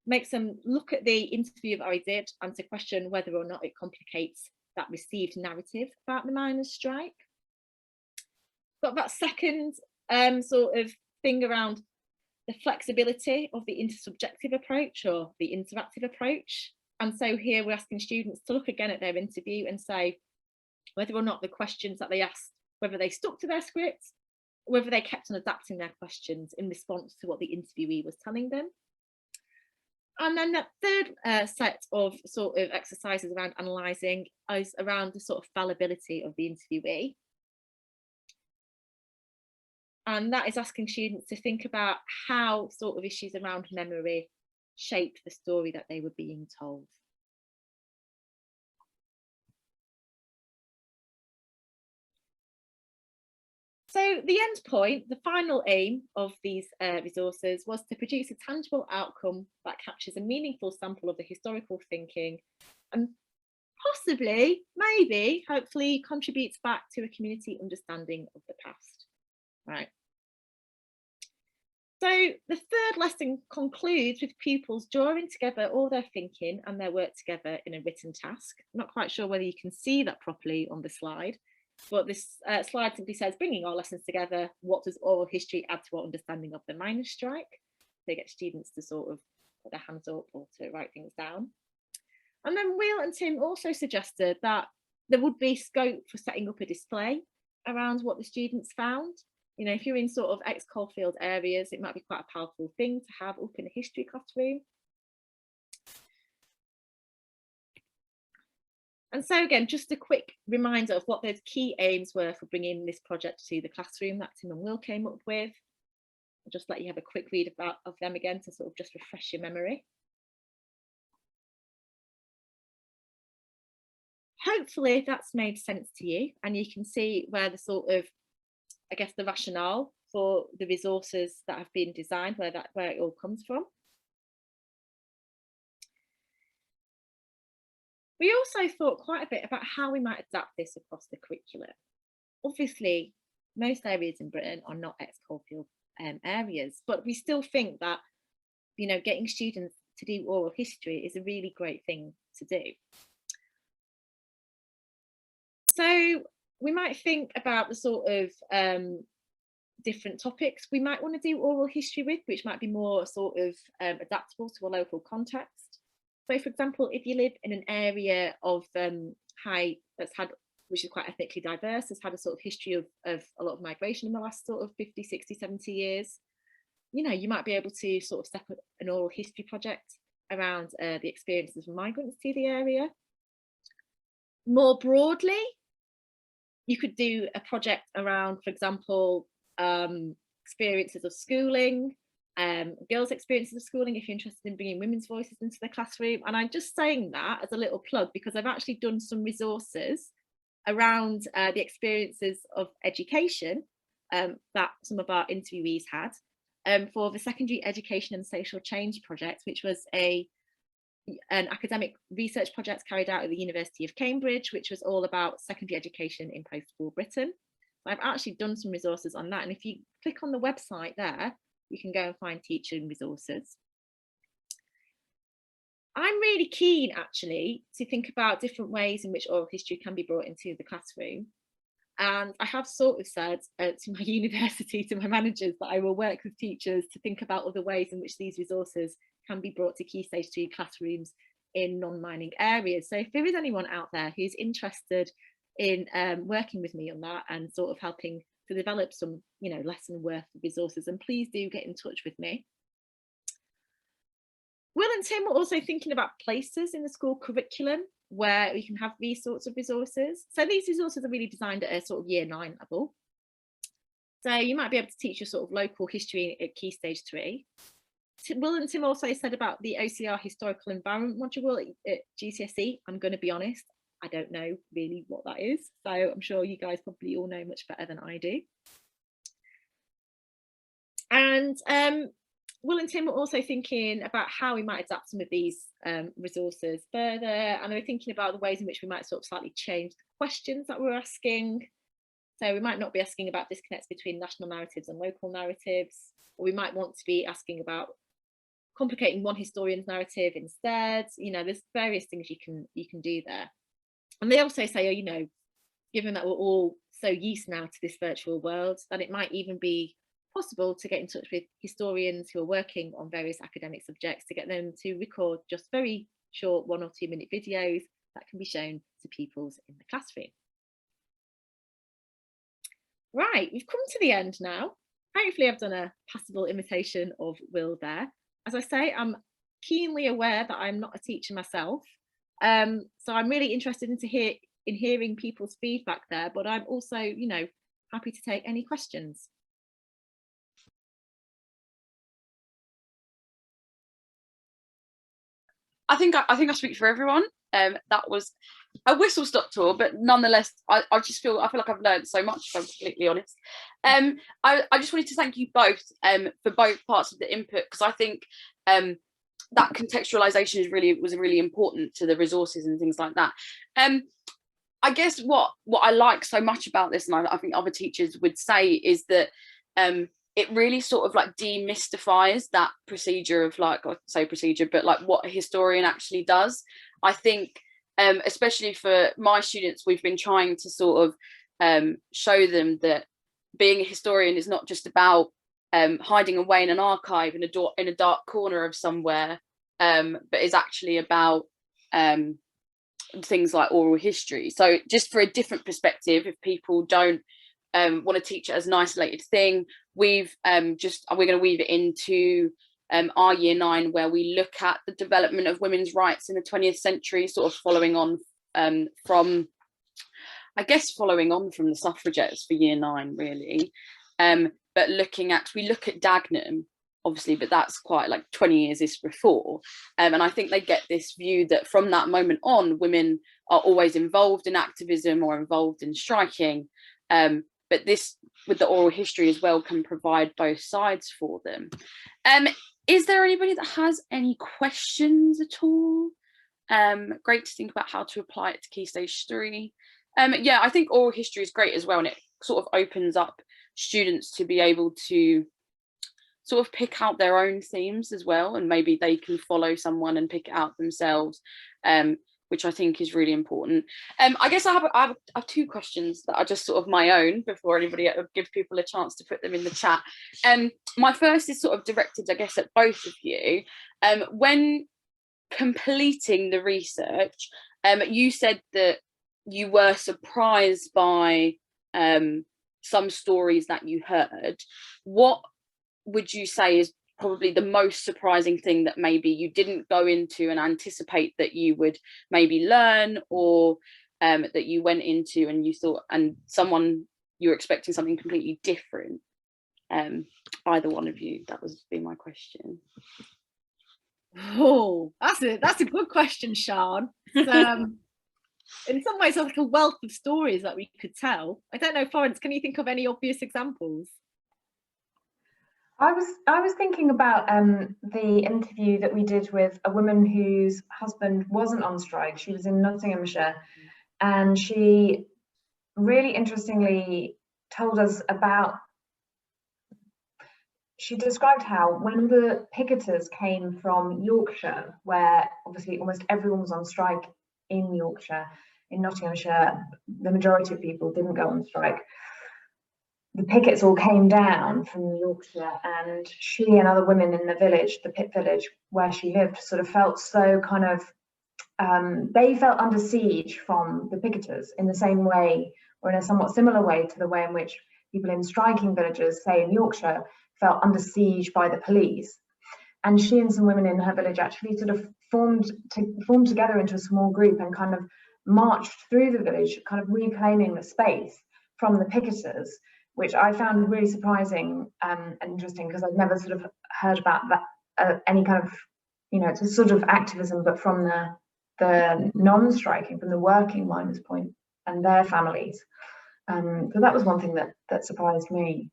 makes them look at the interview that I did and to question whether or not it complicates that received narrative about the miners' strike. Got that second sort of thing around the flexibility of the intersubjective approach or the interactive approach. And so here we're asking students to look again at their interview and say whether or not the questions that they asked, whether they stuck to their scripts, whether they kept on adapting their questions in response to what the interviewee was telling them. And then that third set of sort of exercises around analysing is around the sort of fallibility of the interviewee. And that is asking students to think about how sort of issues around memory shaped the story that they were being told. So the end point, the final aim of these resources was to produce a tangible outcome that captures a meaningful sample of the historical thinking and possibly, maybe, hopefully contributes back to a community understanding of the past. Right. So the third lesson concludes with pupils drawing together all their thinking and their work together in a written task. I'm not quite sure whether you can see that properly on the slide, but this slide simply says, bringing our lessons together, what does oral history add to our understanding of the miners' strike? They get students to sort of put their hands up or to write things down. And then Will and Tim also suggested that there would be scope for setting up a display around what the students found. You know, if you're in sort of ex-coalfield areas, it might be quite a powerful thing to have up in a history classroom. And so again, just a quick reminder of what those key aims were for bringing this project to the classroom that Tim and Will came up with. I'll just let you have a quick read of them again to sort of just refresh your memory. Hopefully that's made sense to you and you can see where the sort of, I guess, the rationale for the resources that have been designed, where it all comes from. We also thought quite a bit about how we might adapt this across the curriculum. Obviously, most areas in Britain are not ex-coalfield areas, but we still think that, you know, getting students to do oral history is a really great thing to do. So we might think about the sort of different topics we might want to do oral history with, which might be more sort of adaptable to a local context. So for example, if you live in an area of which is quite ethnically diverse, has had a sort of history of a lot of migration in the last sort of 50, 60, 70 years, you know, you might be able to sort of set up an oral history project around the experiences of migrants to the area. More broadly, you could do a project around, for example, experiences of schooling, girls' experiences of schooling, if you're interested in bringing women's voices into the classroom. And I'm just saying that as a little plug because I've actually done some resources around the experiences of education that some of our interviewees had for the Secondary Education and Social Change project, which was an academic research project carried out at the University of Cambridge, which was all about secondary education in post-war Britain. So I've actually done some resources on that. And if you click on the website there, you can go and find teaching resources. I'm really keen actually to think about different ways in which oral history can be brought into the classroom. And I have sort of said to my university, to my managers, that I will work with teachers to think about other ways in which these resources can be brought to Key Stage 3 classrooms in non-mining areas. So if there is anyone out there who's interested in working with me on that and sort of helping to develop some, you know, lesson worth of resources, then please do get in touch with me. Will and Tim were also thinking about places in the school curriculum where we can have these sorts of resources. So these resources are really designed at a sort of year 9 level. So you might be able to teach your sort of local history at Key Stage 3. Will and Tim also said about the OCR historical environment module at GCSE. I'm going to be honest, I don't know really what that is. So I'm sure you guys probably all know much better than I do. And Will and Tim were also thinking about how we might adapt some of these resources further, and they were thinking about the ways in which we might sort of slightly change the questions that we're asking. So we might not be asking about disconnects between national narratives and local narratives, or we might want to be asking about complicating one historian's narrative instead. You know, there's various things you can do there. And they also say, you know, given that we're all so used now to this virtual world, that it might even be possible to get in touch with historians who are working on various academic subjects to get them to record just very short 1 or 2 minute videos that can be shown to pupils in the classroom. Right, we've come to the end now. Hopefully I've done a passable imitation of Will there. As I say, I'm keenly aware that I'm not a teacher myself. So I'm really interested in hearing people's feedback there, but I'm also, you know, happy to take any questions. I think I speak for everyone. That was a whistle-stop tour, but nonetheless, I feel like I've learned so much, if I'm completely honest. I just wanted to thank you both for both parts of the input, because I think that contextualization was really important to the resources and things like that. I guess what I like so much about this, and I think other teachers would say, is that it really sort of like demystifies that procedure of, like, I say procedure, but like what a historian actually does. I think especially for my students, we've been trying to sort of show them that being a historian is not just about hiding away in an archive in a dark corner of somewhere, but is actually about things like oral history. So just for a different perspective, if people don't want to teach it as an isolated thing, we're going to weave it into our year 9, where we look at the development of women's rights in the 20th century, sort of following on from the suffragettes for year 9, really. But we look at Dagenham, obviously, but that's quite like 20 years before. And I think they get this view that from that moment on, women are always involved in activism or involved in striking. But this, with the oral history as well, can provide both sides for them. Is there anybody that has any questions at all? Great to think about how to apply it to Key Stage 3. Yeah, I think oral history is great as well, and it sort of opens up students to be able to sort of pick out their own themes as well, and maybe they can follow someone and pick it out themselves, which I think is really important. I guess I have 2 questions that are just sort of my own before anybody give people a chance to put them in the chat. My first is sort of directed, I guess, at both of you. When completing the research, you said that you were surprised by some stories that you heard. What would you say is probably the most surprising thing that maybe you didn't go into and anticipate that you would maybe learn, or that you went into and you thought, and you were expecting something completely different? Either one of you, that was be my question. Oh, that's a good question, Sian. In some ways, it's like a wealth of stories that we could tell. I don't know, Florence, can you think of any obvious examples? I was thinking about the interview that we did with a woman whose husband wasn't on strike. She was in Nottinghamshire, and she really interestingly told us about, she described how when the picketers came from Yorkshire, where obviously almost everyone was on strike in Yorkshire, in Nottinghamshire, the majority of people didn't go on strike. The pickets all came down from Yorkshire, and she and other women in the village, the Pitt village where she lived, sort of felt so kind of, they felt under siege from the picketers in the same way, or in a somewhat similar way to the way in which people in striking villages, say in Yorkshire, felt under siege by the police. And she and some women in her village actually sort of formed together into a small group and kind of marched through the village, kind of reclaiming the space from the picketers, which I found really surprising and interesting, because I'd never sort of heard about that, any kind of, it's a sort of activism, but from the non-striking, from the working miners' point and their families. So that was one thing that surprised me.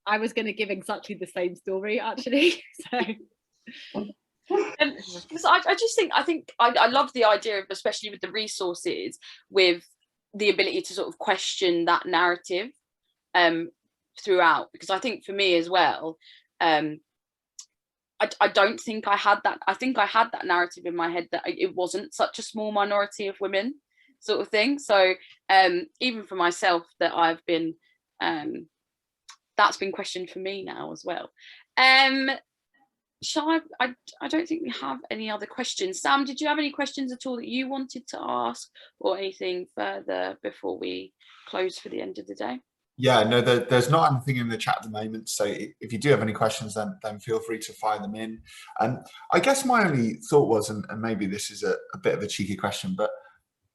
I was going to give exactly the same story, actually. So. Because I think I love the idea of, especially with the resources, with the ability to sort of question that narrative throughout, because I think for me as well, I don't think I had that. I think I had that narrative in my head that it wasn't such a small minority of women, sort of thing. So even for myself, that I've been that's been questioned for me now as well. Shall I don't think we have any other questions. Sam, did you have any questions at all that you wanted to ask, or anything further before we close for the end of the day? Yeah, no, there's not anything in the chat at the moment, so if you do have any questions, then feel free to fire them in. I guess my only thought was, and maybe this is a bit of a cheeky question, but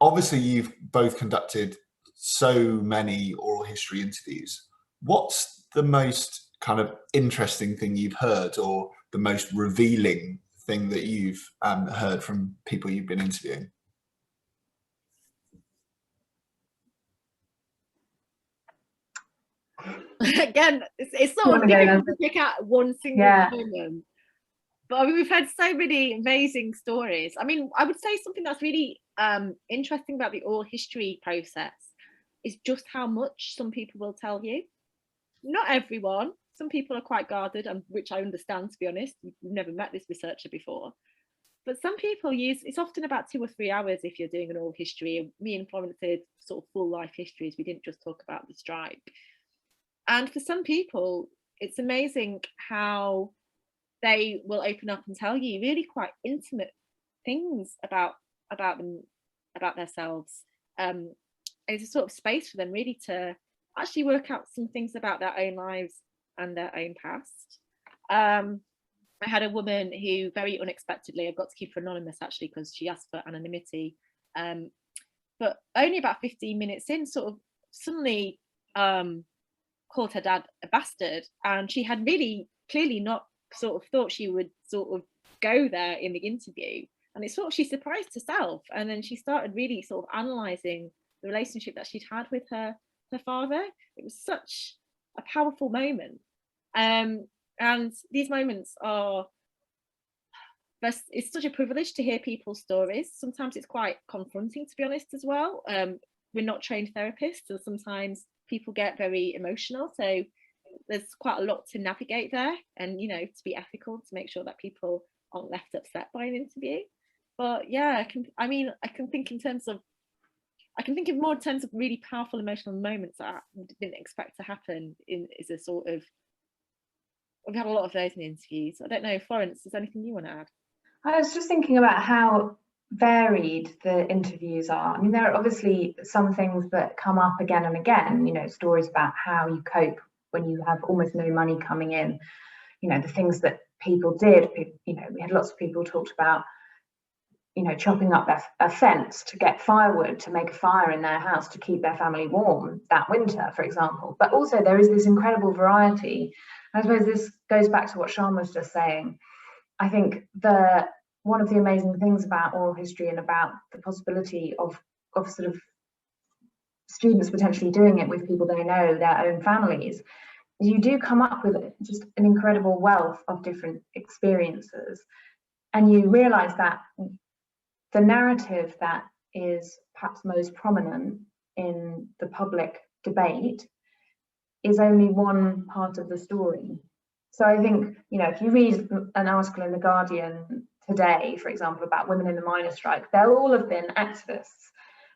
obviously you've both conducted so many oral history interviews. What's the most kind of interesting thing you've heard, or the most revealing thing that you've heard from people you've been interviewing? Again, it's sort of difficult to pick out one single moment. But I mean, we've had so many amazing stories. I mean, I would say something that's really interesting about the oral history process is just how much some people will tell you. Not everyone. Some people are quite guarded, and which I understand, to be honest. We've never met this researcher before. But some people it's often about 2 or 3 hours if you're doing an oral history. Me and Florence did sort of full life histories. We didn't just talk about the strike. And for some people, it's amazing how they will open up and tell you really quite intimate things about them, about themselves. It's a sort of space for them really to actually work out some things about their own lives and their own past. I had a woman who very unexpectedly, I've got to keep her anonymous actually because she asked for anonymity, but only about 15 minutes in, sort of suddenly called her dad a bastard, and she had really clearly not sort of thought she would sort of go there in the interview, and it's sort of, she surprised herself, and then she started really sort of analysing the relationship that she'd had with her father. It was such a powerful moment, and these moments are, it's such a privilege to hear people's stories. Sometimes it's quite confronting, to be honest, as well. We're not trained therapists, and sometimes people get very emotional, so there's quite a lot to navigate there, and you know, to be ethical, to make sure that people aren't left upset by an interview. But yeah, I can think of more in terms of really powerful emotional moments that I didn't expect to happen is a sort of, we've had a lot of those in interviews. I don't know, Florence, is there anything you want to add? I was just thinking about how varied the interviews are. I mean, there are obviously some things that come up again and again, you know, stories about how you cope when you have almost no money coming in, you know, the things that people did. You know, we had lots of people talked about, you know, chopping up a fence to get firewood to make a fire in their house to keep their family warm that winter, for example. But also there is this incredible variety. I suppose this goes back to what Sian was just saying. I think one of the amazing things about oral history and about the possibility of sort of students potentially doing it with people they know, their own families, you do come up with just an incredible wealth of different experiences, and you realise that the narrative that is perhaps most prominent in the public debate is only one part of the story. So I think, you know, if you read an article in The Guardian today, for example, about women in the miners' strike, they'll all have been activists,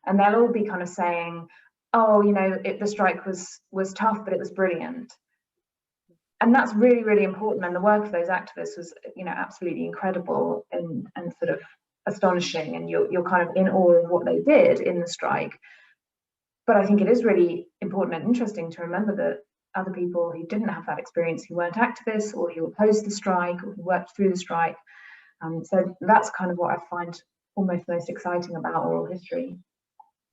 and they'll all be kind of saying, oh, you know, the strike was tough, but it was brilliant. And that's really, really important. And the work of those activists was, you know, absolutely incredible and sort of astonishing. And you're kind of in awe of what they did in the strike. But I think it is really important and interesting to remember that other people who didn't have that experience, who weren't activists or who opposed the strike or who worked through the strike. So that's kind of what I find almost most exciting about oral history.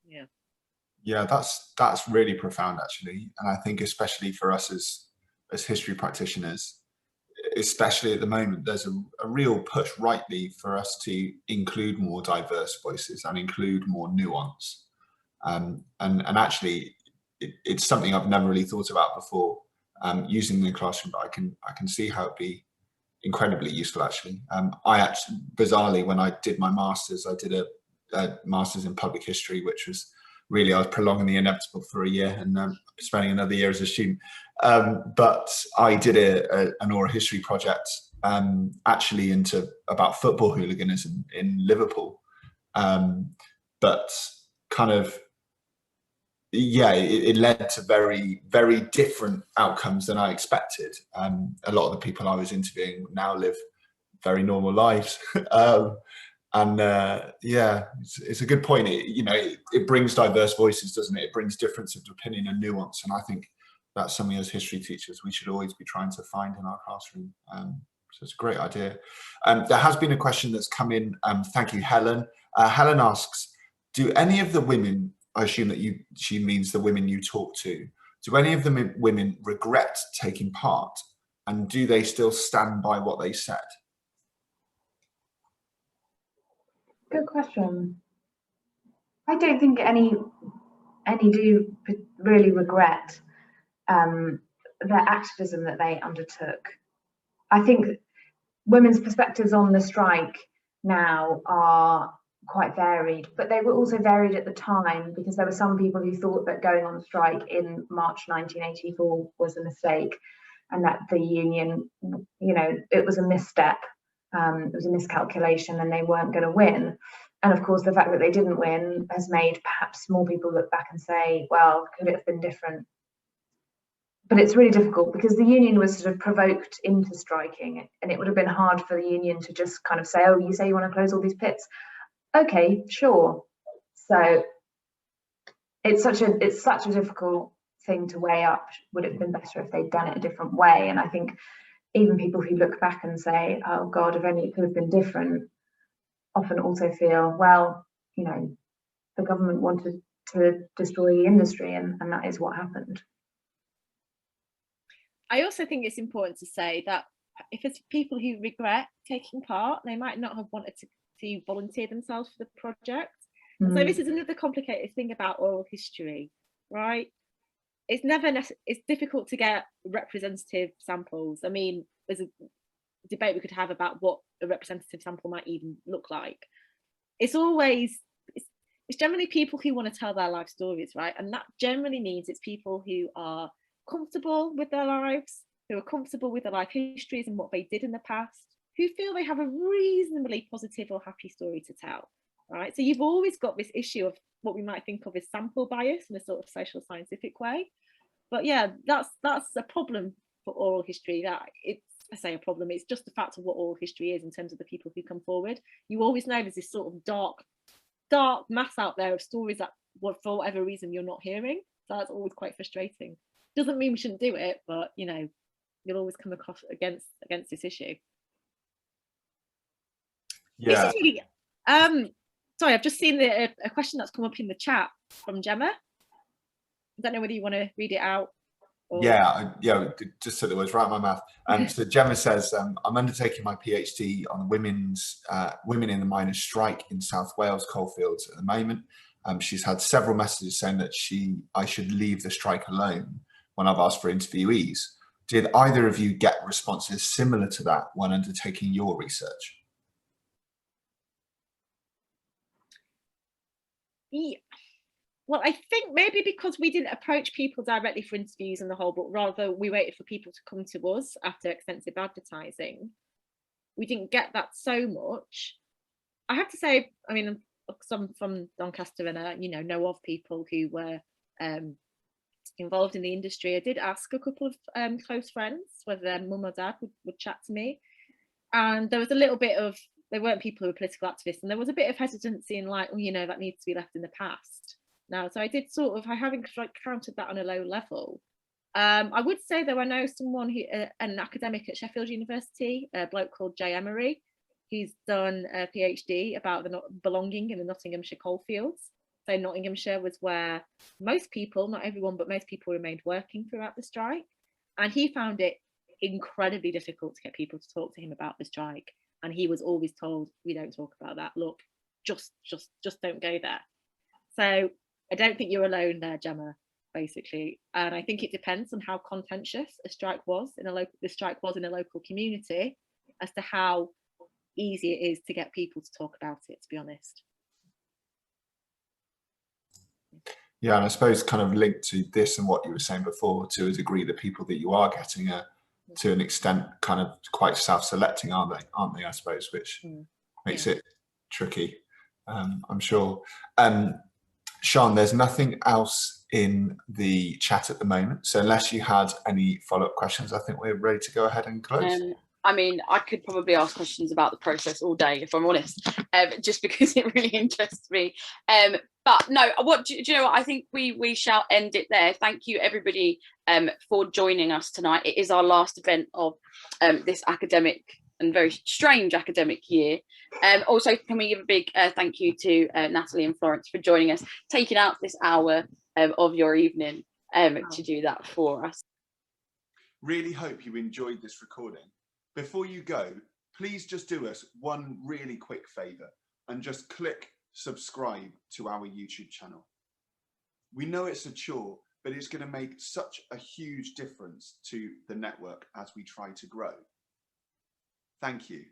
Yeah. Yeah, that's really profound, actually. And I think especially for us as history practitioners, especially at the moment, there's a real push rightly for us to include more diverse voices and include more nuance. And actually, it's something I've never really thought about before, using the classroom, but I can see how it'd be incredibly useful, actually. I actually, bizarrely, when I did my master's, I did a master's in public history, which was really, I was prolonging the inevitable for a year and spending another year as a student. But I did an oral history project actually about football hooliganism in Liverpool. But kind of, yeah, it led to very, very different outcomes than I expected. A lot of the people I was interviewing now live very normal lives. Yeah, it's a good point. It brings diverse voices, doesn't it? It brings difference of opinion and nuance. And I think that's something as history teachers we should always be trying to find in our classroom. So it's a great idea. There has been a question that's come in. Thank you, Helen. Helen asks, do any of the women, I assume that she means the women you talk to, do any of the women regret taking part? And do they still stand by what they said? Good question. I don't think any do really regret the activism that they undertook. I think women's perspectives on the strike now are quite varied, but they were also varied at the time, because there were some people who thought that going on strike in March 1984 was a mistake, and that the union, you know, it was a misstep, it was a miscalculation, and they weren't going to win. And of course, the fact that they didn't win has made perhaps more people look back and say, well, could it have been different? But it's really difficult, because the union was sort of provoked into striking, and it would have been hard for the union to just kind of say, oh, you say you want to close all these pits, okay, sure. So it's such a difficult thing to weigh up. Would it have been better if they'd done it a different way? And I think even people who look back and say, oh God, if only it could have been different, often also feel, well, you know, the government wanted to destroy the industry, and that is what happened. I also think it's important to say that if it's people who regret taking part, they might not have wanted to volunteer themselves for the project. So this is another complicated thing about oral history, right? It's never it's difficult to get representative samples. I mean, there's a debate we could have about what a representative sample might even look like. It's generally people who want to tell their life stories, right? And that generally means it's people who are comfortable with their lives, who are comfortable with their life histories and what they did in the past, who feel they have a reasonably positive or happy story to tell, right? So you've always got this issue of what we might think of as sample bias in a sort of social scientific way. But yeah, that's a problem for oral history. I say a problem, it's just the fact of what oral history is in terms of the people who come forward. You always know there's this sort of dark mass out there of stories that for whatever reason you're not hearing. So that's always quite frustrating. Doesn't mean we shouldn't do it, but you know, you'll always come across against this issue. Yeah. This is really, sorry, I've just seen a question that's come up in the chat from Gemma. I don't know whether you want to read it out. Or... Yeah, just said the words right in my mouth. So Gemma says, I'm undertaking my PhD on women in the miners' strike in South Wales coalfields at the moment. She's had several messages saying that I should leave the strike alone when I've asked for interviewees. Did either of you get responses similar to that when undertaking your research? Yeah. Well, I think maybe because we didn't approach people directly for interviews on the whole, but rather we waited for people to come to us after extensive advertising, we didn't get that so much. I have to say, I mean, some from Doncaster and I, know of people who were involved in the industry. I did ask a couple of close friends whether their mum or dad would chat to me, and there was a little bit of, they weren't people who were political activists, and there was a bit of hesitancy in like, oh, that needs to be left in the past now. So I did I haven't counted that on a low level. I would say though, I know someone who, an academic at Sheffield University, a bloke called Jay Emery. He's done a PhD about the belonging in the Nottinghamshire coalfields. So Nottinghamshire was where most people, not everyone, but most people remained working throughout the strike. And he found it incredibly difficult to get people to talk to him about the strike. And he was always told, we don't talk about that. Look, just don't go there. So I don't think you're alone there, Gemma, basically. And I think it depends on how contentious the strike was in a local community as to how easy it is to get people to talk about it, to be honest. Yeah, and I suppose kind of linked to this and what you were saying before, to a degree, the people that you are getting are to an extent kind of quite self-selecting, aren't they, I suppose, which makes it tricky, I'm sure. Sean, there's nothing else in the chat at the moment, so unless you had any follow-up questions, I think we're ready to go ahead and close. I mean, I could probably ask questions about the process all day, if I'm honest, just because it really interests me. But no, do you know what? I think we shall end it there. Thank you, everybody, for joining us tonight. It is our last event of this academic and very strange academic year. Also, can we give a big thank you to Natalie and Florence for joining us, taking out this hour of your evening to do that for us. Really hope you enjoyed this recording. Before you go, please just do us one really quick favour. and just click subscribe to our YouTube channel. We know it's a chore, but it's going to make such a huge difference to the network as we try to grow. Thank you.